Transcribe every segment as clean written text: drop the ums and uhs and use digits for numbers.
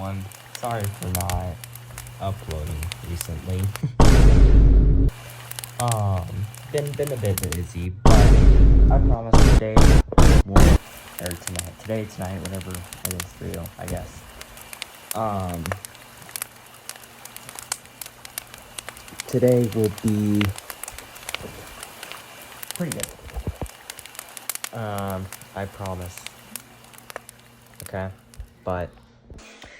everyone. Sorry for not uploading recently. Been a bit busy, but I promise today won't, or tonight, whatever it is for you, I guess. Today will be pretty good. I promise. Okay, but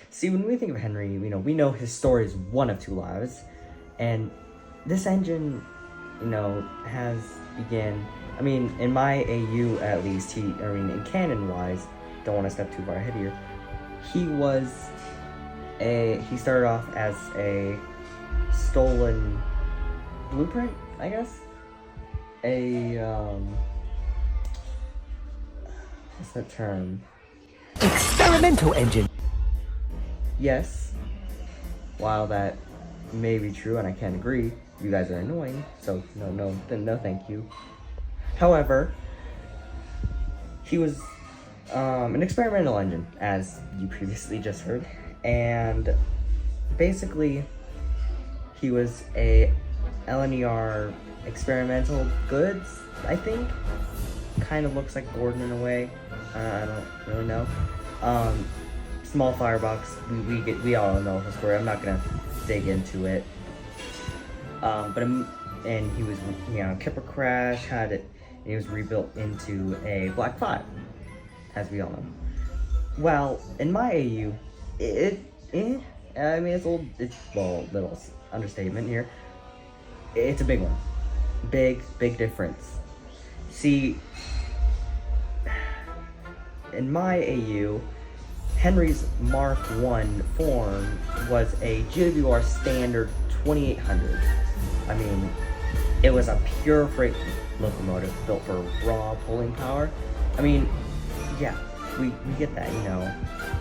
see, when we think of Henry, we know his story is one of two lives, and this engine, has began. I mean, in my AU at least, in canon-wise, don't want to step too far ahead here. He started off as a stolen blueprint, I guess. What's that term? Experimental engine. Yes. While that may be true, and I can't agree, you guys are annoying, so no, thank you. However, he was an experimental engine, as you previously just heard, and basically, he was a LNER experimental goods, I think. Kind of looks like Gordon in a way. I don't really know. Small firebox. We all know the story. I'm not gonna dig into it. And he was, Kipper crash had it. And he was rebuilt into a Black 5, as we all know. Well, in my AU, it's little understatement here. It's a big one. Big difference. See, in my AU, Henry's Mark 1 form was a GWR standard 2800. I mean, it was a pure freight locomotive built for raw pulling power. I mean, yeah, we get that,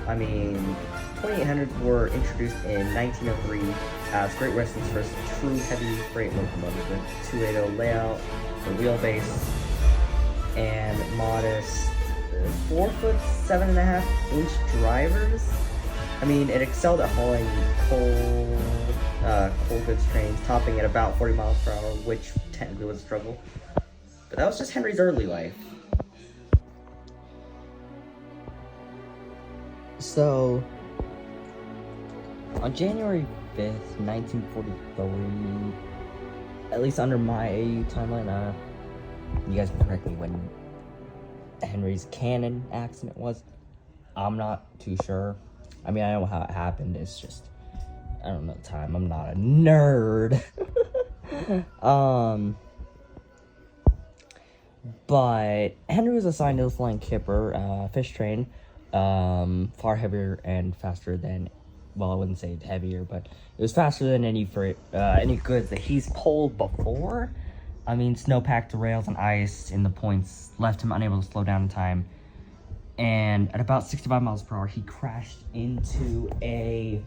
I mean, 2800s were introduced in 1903 as Great Western's first true heavy freight locomotive with 280 layout, the wheelbase, and modest 4 foot 7.5-inch drivers. I mean, it excelled at hauling coal goods trains, topping at about 40 miles per hour, which technically was a struggle. But that was just Henry's early life. So, on January 5th, 1943, at least under my AU timeline, you guys can correct me when Henry's canon accident was. I'm not too sure. I mean, I know how it happened. It's just, I don't know the time. I'm not a nerd. But Henry was assigned to the Flying Kipper fish train, far heavier and faster than, well, I wouldn't say heavier, but it was faster than any goods that he's pulled before. I mean, snow-packed rails and ice in the points left him unable to slow down in time. And at about 65 miles per hour, he crashed into a,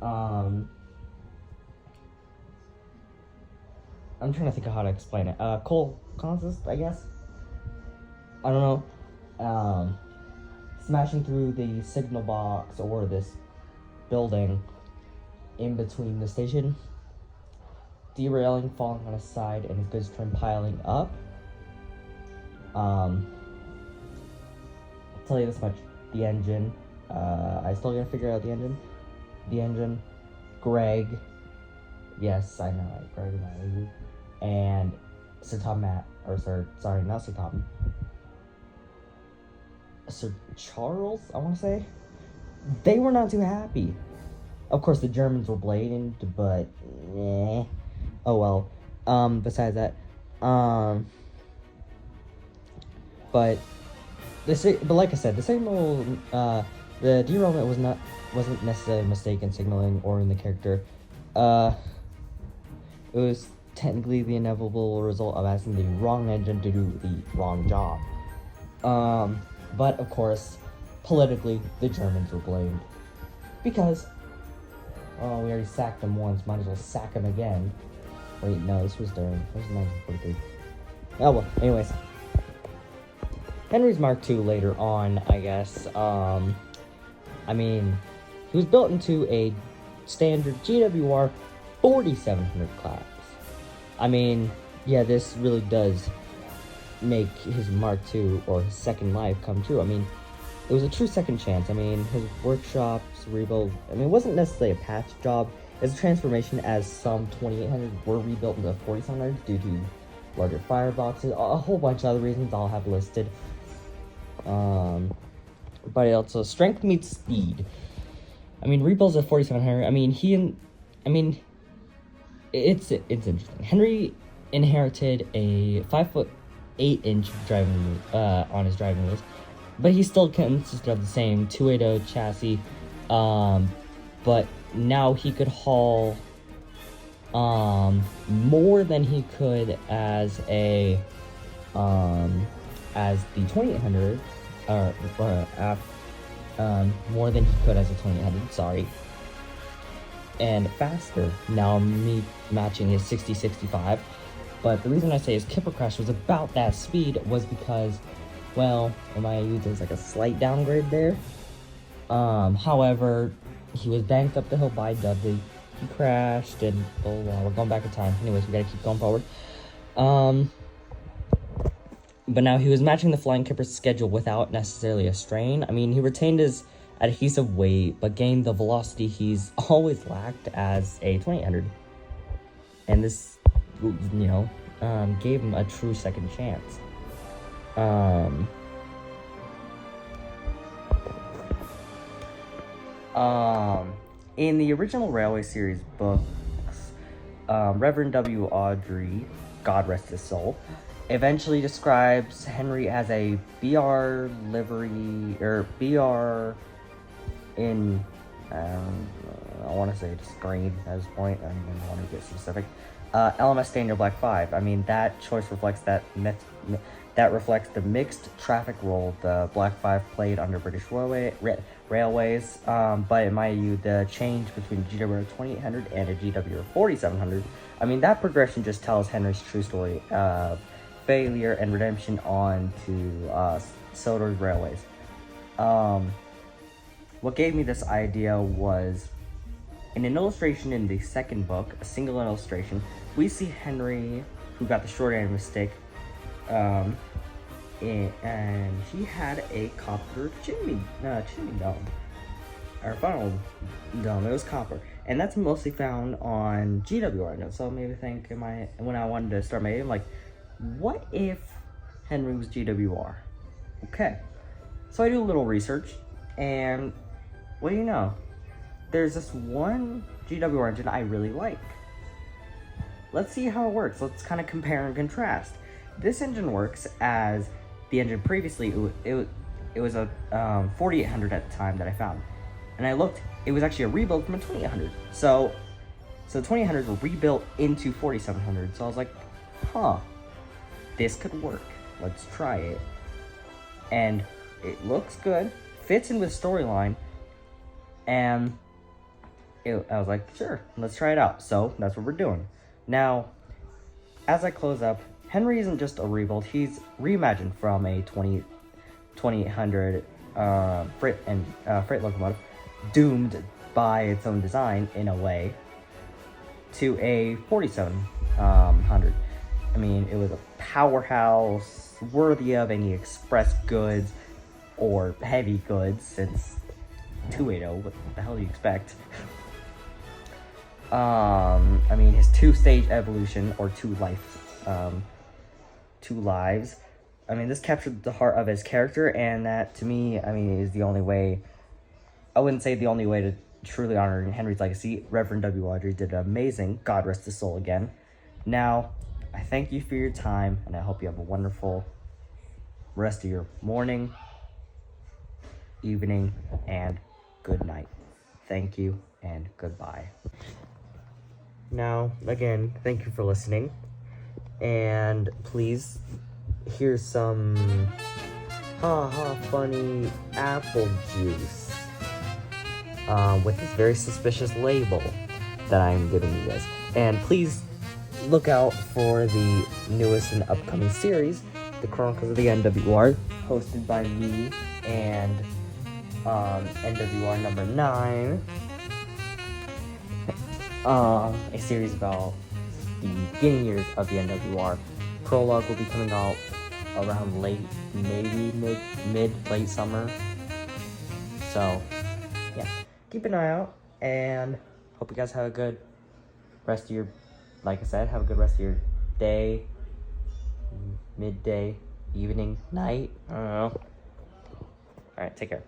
I'm trying to think of how to explain it. Coal consist, I guess? I don't know. Smashing through the signal box or this building in between the station, derailing, falling on his side, and his goods train piling up. I'll tell you this much: the engine. I still gotta figure out the engine. The engine. Greg. Yes, I know. Greg and Sir Tom Matt, not Sir Tom. Sir Charles, I want to say. They were not too happy. Of course, the Germans were blatant, but oh well. Besides that, but like I said, the signal, the derailment wasn't necessarily a mistake in signaling or in the character. It was technically the inevitable result of asking the wrong engine to do the wrong job. But of course, politically, the Germans were blamed because, we already sacked them once, might as well sack them again. Wait, no, this was 1943. Oh well, anyways. Henry's Mark II later on, I guess, I mean, He was built into a standard GWR 4700 class. I mean, yeah, this really does make his Mark II or his second life come true. I mean, it was a true second chance. I mean, his workshops rebuild. I mean, it wasn't necessarily a patch job. It's a transformation, as some 2800 were rebuilt into 4700 due to larger fireboxes, a whole bunch of other reasons I'll have listed. But it also strength meets speed. I mean, rebuilds of 4700. It's interesting. Henry inherited a 5'8" driving on his driving wheels, but he still consisted of the same 280 chassis. But now he could haul more than he could as the 2800, more than he could as a 2800. Sorry. And faster, now matching his 6065. But the reason I say his Kipper Crash was about that speed was because, well, there's like a slight downgrade there. However, he was banked up the hill by Dudley. He crashed, and oh wow, we're going back in time. Anyways, we gotta keep going forward. But now he was matching the Flying Kipper's schedule without necessarily a strain. I mean, he retained his adhesive weight, but gained the velocity he's always lacked as a 2800. And this, gave him a true second chance. In the original Railway Series books, Reverend W. Awdry, God rest his soul, eventually describes Henry as a BR livery, or BR in, I want to say just green at this point. I don't want to get specific. LMS Standard Black 5. I mean, that choice reflects reflects the mixed traffic role the Black 5 played under British Railways. But in my view, the change between a GWR 2800 and a GWR 4700, I mean, that progression just tells Henry's true story of failure and redemption on to Sodor's Railways. What gave me this idea was, in an illustration in the second book, a single illustration, we see Henry, who got the short end of his stick, and he had a copper chimney dome, or funnel dome. It was copper, and that's mostly found on GWR. So it made me think, when I wanted to start my game, like, what if Henry was GWR? Okay, so I do a little research, and what do you know? There's this one GWR engine I really like. Let's see how it works. Let's kind of compare and contrast. This engine works as the engine previously. It was a 4800 at the time that I found, and I looked. It was actually a rebuild from a 2800. So 2800s were rebuilt into 4700. So I was like, huh, this could work. Let's try it. And it looks good, fits in with storyline, and I was like, sure, let's try it out. So that's what we're doing. Now, as I close up, Henry isn't just a rebuild. He's reimagined from a 2800 freight locomotive, doomed by its own design in a way, to a 4700. I mean, it was a powerhouse worthy of any express goods or heavy goods, since 280, what the hell do you expect? I mean, his two-stage evolution, or two lives. I mean, this captured the heart of his character, and that, to me, I mean, is the only way. I wouldn't say the only way to truly honor Henry's legacy. Reverend W. Awdry did amazing. God rest his soul again. Now, I thank you for your time, and I hope you have a wonderful rest of your morning, evening, and good night. Thank you, and goodbye. Now, again, thank you for listening, and please, here's some funny apple juice with this very suspicious label that I'm giving you guys. And please look out for the newest and upcoming series, The Chronicles of the NWR, hosted by me and NWR number 9. A series about the beginning years of the NWR. Prologue will be coming out around late summer. So, yeah, keep an eye out, and hope you guys have a good rest of your, like I said, have a good rest of your day, midday, evening, night, I don't know. Alright, take care.